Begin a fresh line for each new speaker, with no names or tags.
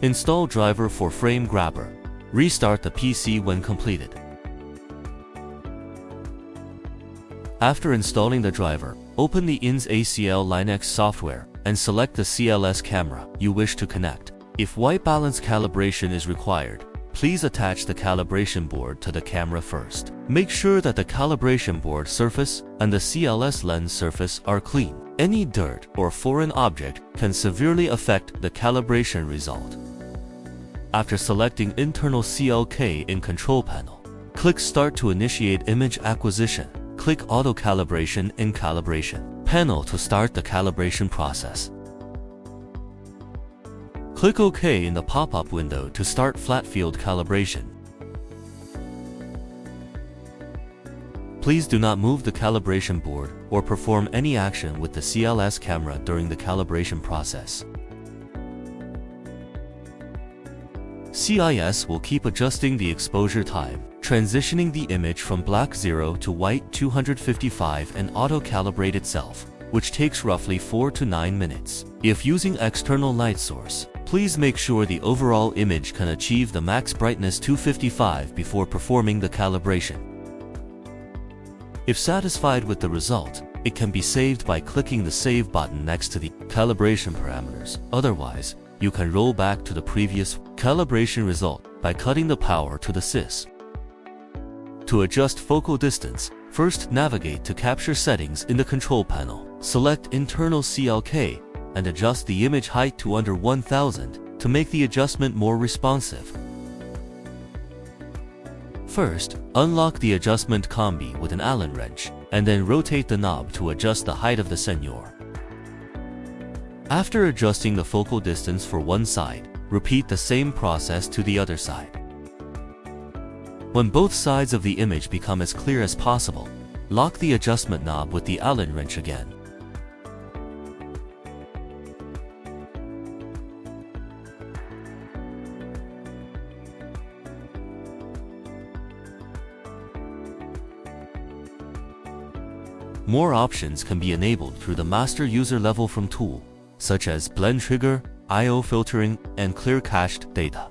Install driver for frame grabber. Restart the PC when completed. After installing the driver, open the INSNEX LineX software and select the CLS camera you wish to connect. If white balance calibration is required, please attach the calibration board to the camera first. Make sure that the calibration board surface and the CLS lens surface are clean. Any dirt or foreign object can severely affect the calibration result. After selecting internal CLK in control panel, click Start to initiate image acquisition. Click Auto Calibration in Calibration panel to start the calibration process. Click OK in the pop-up window to start flat field calibration. Please do not move the calibration board or perform any action with the CLS camera during the calibration process. CIS will keep adjusting the exposure time, transitioning the image from black 0 to white 255 and auto-calibrate itself, which takes roughly 4 to 9 minutes. If using external light source, please make sure the overall image can achieve the max brightness 255 before performing the calibration. If satisfied with the result, it can be saved by clicking the Save button next to the calibration parameters. Otherwise, you can roll back to the previous calibration result by cutting the power to the CIS. To adjust focal distance, first navigate to Capture Settings in the control panel. Select Internal CLK and adjust the image height to under 1000 to make the adjustment more responsive. First, unlock the adjustment combi with an Allen wrench, and then rotate the knob to adjust the height of the sensor. After adjusting the focal distance for one side, repeat the same process to the other side. When both sides of the image become as clear as possible, lock the adjustment knob with the Allen wrench again. More options can be enabled through the master user level from tool, such as blend trigger, I/O filtering, and clear cached data.